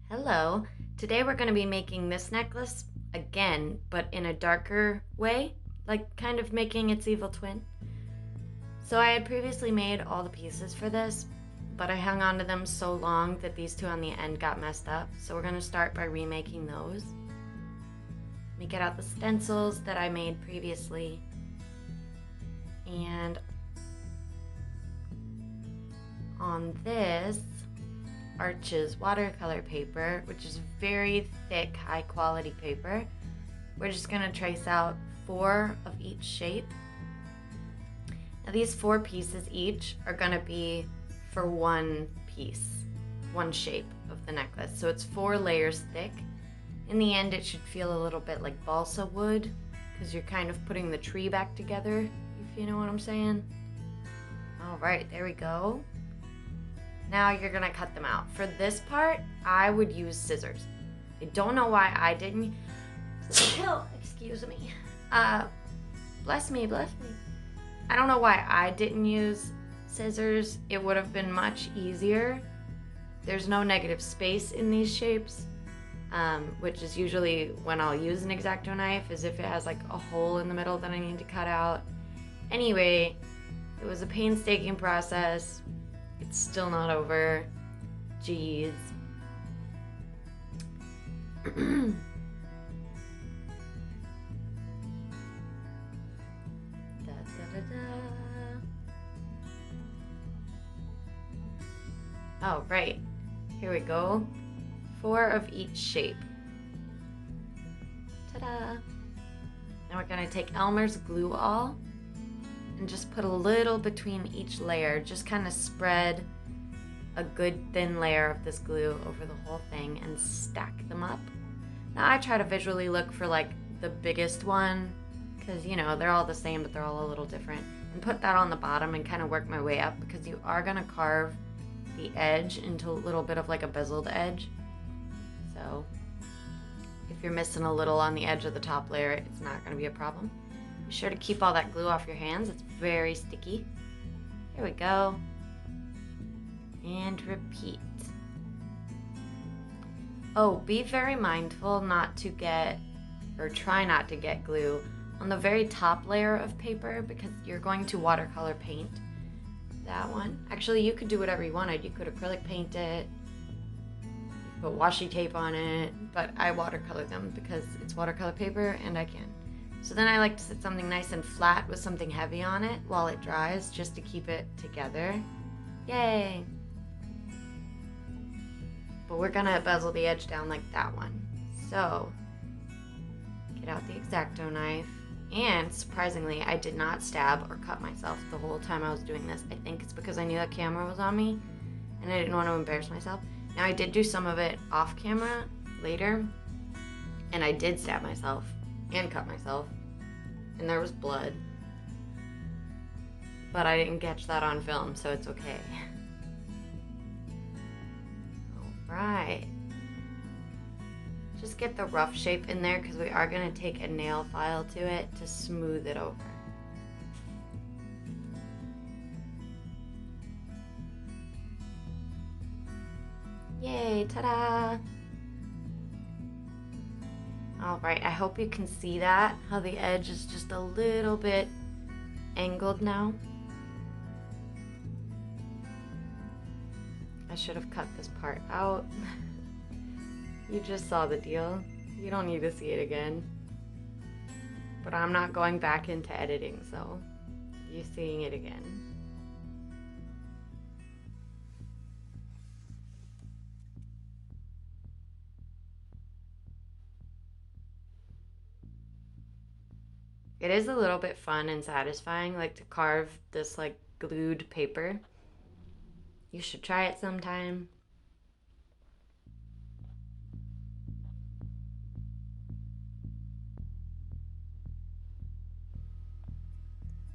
Hello. Today we're going to be making this necklace again, but in a darker way, like kind of making its evil twin. So I had previously made all the pieces for this, but I hung on to them so long that these two on the end got messed up. So we're going to start by remaking those. Let me get out the stencils that I made previously. And on this Arches watercolor paper, which is very thick, high quality paper, we're just going to trace out 4 of each shape. Now these 4 pieces each are going to be for one piece, one shape of the necklace. So it's 4 layers thick. In the end it should feel a little bit like balsa wood because you're kind of putting the tree back together, if you know what I'm saying. Alright, there we go. Now you're gonna cut them out. For this part, I would use scissors. I don't know why I didn't. Excuse me. Bless me. I don't know why I didn't use scissors. It would have been much easier. There's no negative space in these shapes, which is usually when I'll use an X-Acto knife, is if it has like a hole in the middle that I need to cut out. Anyway, it was a painstaking process. It's still not over. Jeez. Da, da, da. Oh, right. Here we go. 4 of each shape. Ta-da! Now we're gonna take Elmer's glue all and just put a little between each layer. Just kind of spread a good thin layer of this glue over the whole thing and stack them up. Now I try to visually look for like the biggest one because, you know, they're all the same but they're all a little different, and put that on the bottom and kind of work my way up because you are gonna carve the edge into a little bit of like a bezeled edge. So if you're missing a little on the edge of the top layer, it's not gonna be a problem. Be sure to keep all that glue off your hands. It's very sticky. Here we go. And repeat. Oh, be very mindful not to get, or try not to get glue on the very top layer of paper because you're going to watercolor paint that one. Actually, you could do whatever you wanted. You could acrylic paint it, you could put washi tape on it, but I watercolor them because it's watercolor paper and I can. So then I like to set something nice and flat with something heavy on it while it dries, just to keep it together. Yay! But we're gonna bezel the edge down like that one. So, get out the X-Acto knife. And surprisingly, I did not stab or cut myself the whole time I was doing this. I think it's because I knew that camera was on me and I didn't want to embarrass myself. Now I did do some of it off camera later, and I did stab myself and cut myself, and there was blood, but I didn't catch that on film, so it's okay. Alright, just get the rough shape in there because we are going to take a nail file to it to smooth it over. Yay, ta-da! Alright, I hope you can see that, how the edge is just a little bit angled now. I should have cut this part out. You just saw the deal. You don't need to see it again. But I'm not going back into editing, so you're seeing it again. It is a little bit fun and satisfying, like to carve this like glued paper. You should try it sometime.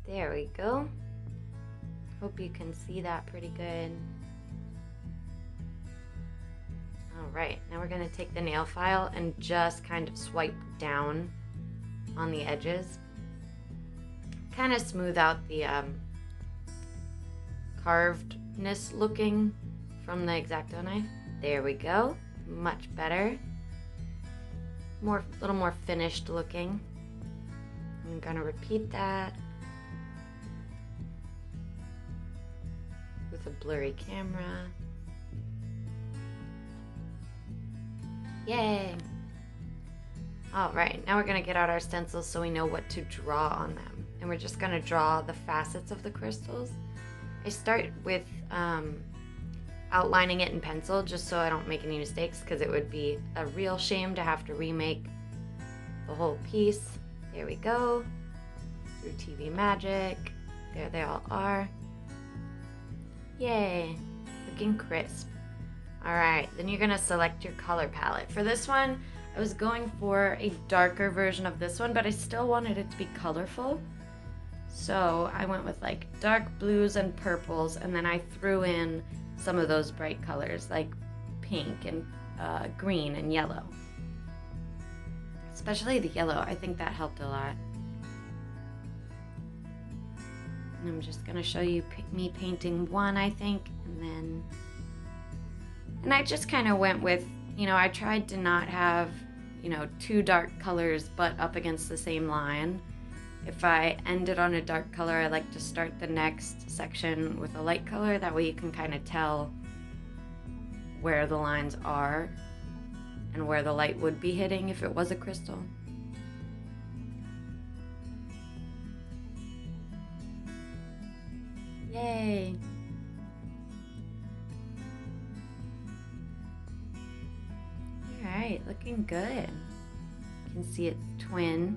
There we go. Hope you can see that pretty good. Alright, now we're going to take the nail file and just kind of swipe down on the edges. Kind of smooth out the carvedness looking from the X-Acto knife. There we go. much better. A little more finished looking. I'm gonna repeat that with a blurry camera. Yay! Alright, now we're gonna get out our stencils so we know what to draw on them. And we're just gonna draw the facets of the crystals. I start with outlining it in pencil just so I don't make any mistakes, because it would be a real shame to have to remake the whole piece. There we go. Through TV Magic. There they all are. Yay! Looking crisp. Alright, then you're gonna select your color palette. For this one, I was going for a darker version of this one, but I still wanted it to be colorful. So I went with like dark blues and purples, and then I threw in some of those bright colors like pink and green and yellow. Especially the yellow, I think that helped a lot. And I'm just gonna show you me painting one, I think, and I just kind of went with, you know, I tried to not have, you know, two dark colors butt up against the same line. If I ended on a dark color, I like to start the next section with a light color. That way you can kind of tell where the lines are and where the light would be hitting if it was a crystal. Yay! Alright, looking good. You can see its twin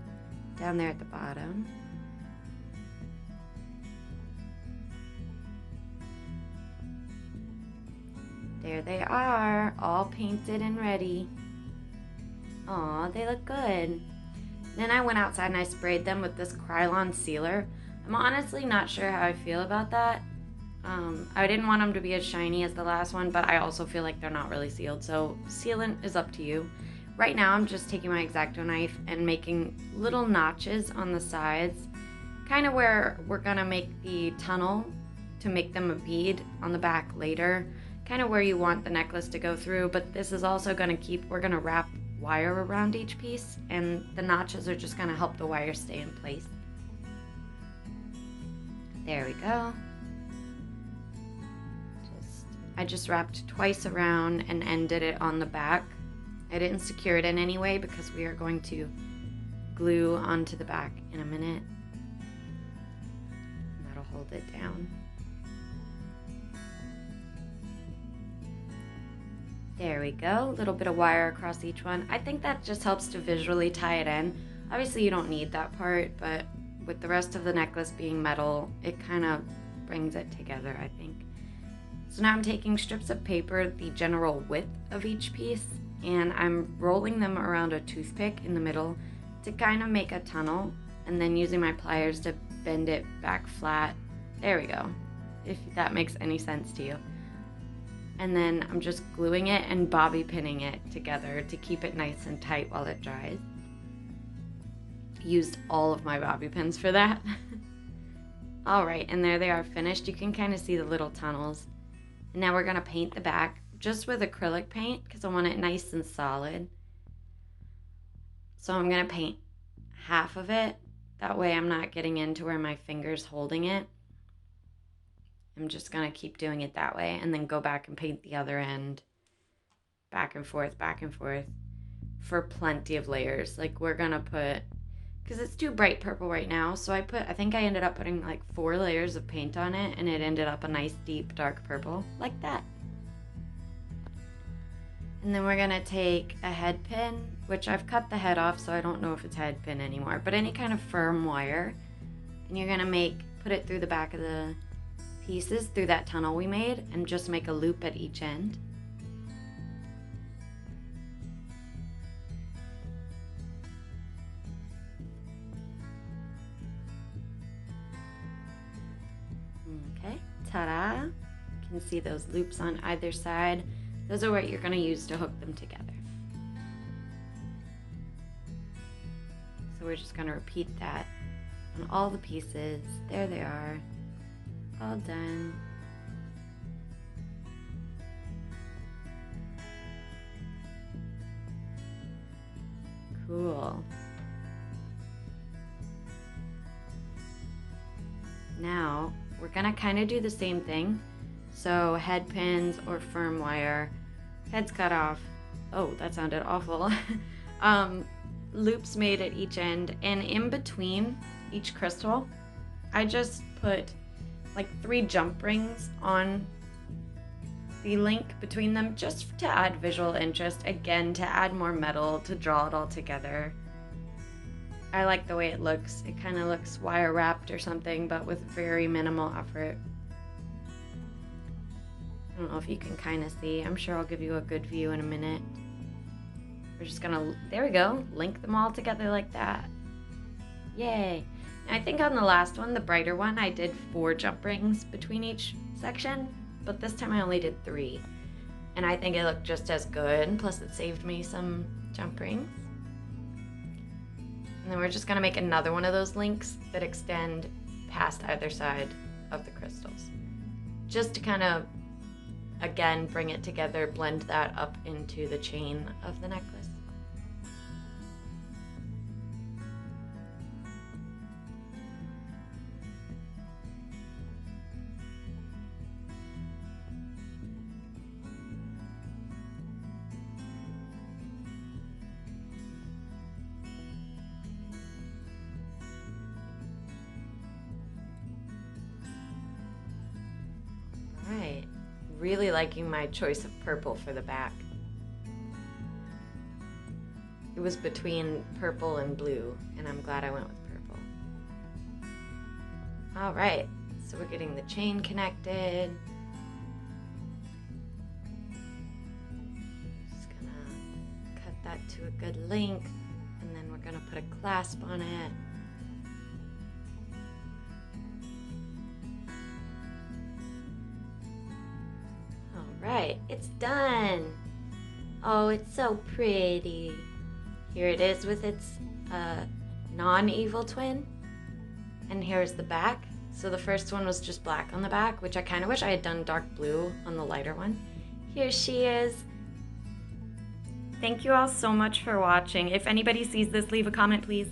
down there at the bottom. There they are, all painted and ready. Aw, they look good. Then I went outside and I sprayed them with this Krylon sealer. I'm honestly not sure how I feel about that. I didn't want them to be as shiny as the last one, but I also feel like they're not really sealed, so sealant is up to you. Right now I'm just taking my X-Acto knife and making little notches on the sides, kind of where we're gonna make the tunnel to make them a bead on the back later, kind of where you want the necklace to go through, but this is also we're gonna wrap wire around each piece, and the notches are just gonna help the wire stay in place. There we go. I just wrapped twice around and ended it on the back. I didn't secure it in any way because we are going to glue onto the back in a minute. And that'll hold it down. There we go, a little bit of wire across each one. I think that just helps to visually tie it in. Obviously you don't need that part, but with the rest of the necklace being metal, it kind of brings it together, I think. So now I'm taking strips of paper, the general width of each piece, and I'm rolling them around a toothpick in the middle to kind of make a tunnel, and then using my pliers to bend it back flat. There we go, if that makes any sense to you. And then I'm just gluing it and bobby pinning it together to keep it nice and tight while it dries. Used all of my bobby pins for that. Alright, and there they are finished. You can kind of see the little tunnels. And now we're going to paint the back just with acrylic paint because I want it nice and solid. So I'm going to paint half of it. That way I'm not getting into where my finger's holding it. I'm just going to keep doing it that way and then go back and paint the other end back and forth for plenty of layers. Like we're going to put, because it's too bright purple right now, so I think I ended up putting like 4 layers of paint on it, and it ended up a nice deep dark purple like that. And then we're gonna take a head pin, which I've cut the head off so I don't know if it's head pin anymore, but any kind of firm wire, and you're gonna put it through the back of the pieces through that tunnel we made and just make a loop at each end. Okay, ta-da! You can see those loops on either side. Those are what you're going to use to hook them together. So we're just going to repeat that on all the pieces. There they are, all done. Cool. Now, we're gonna kind of do the same thing. So head pins or firm wire, heads cut off. Oh, that sounded awful. Loops made at each end, and in between each crystal, I just put like 3 jump rings on the link between them just to add visual interest, again, to add more metal, to draw it all together. I like the way it looks. It kind of looks wire wrapped or something, but with very minimal effort. I don't know if you can kind of see. I'm sure I'll give you a good view in a minute. We're just gonna, there we go, link them all together like that. Yay. And I think on the last one, the brighter one, I did 4 jump rings between each section, but this time I only did 3. And I think it looked just as good, plus it saved me some jump rings. And then we're just gonna make another one of those links that extend past either side of the crystals. Just to kind of, again, bring it together, blend that up into the chain of the necklace. Really liking my choice of purple for the back. It was between purple and blue, and I'm glad I went with purple. All right, so we're getting the chain connected. Just gonna cut that to a good length, and then we're gonna put a clasp on it. Right, it's done. Oh, it's so pretty. Here it is with its non-evil twin. And here's the back. So the first one was just black on the back, which I kind of wish I had done dark blue on the lighter one. Here she is. Thank you all so much for watching. If anybody sees this, leave a comment, please.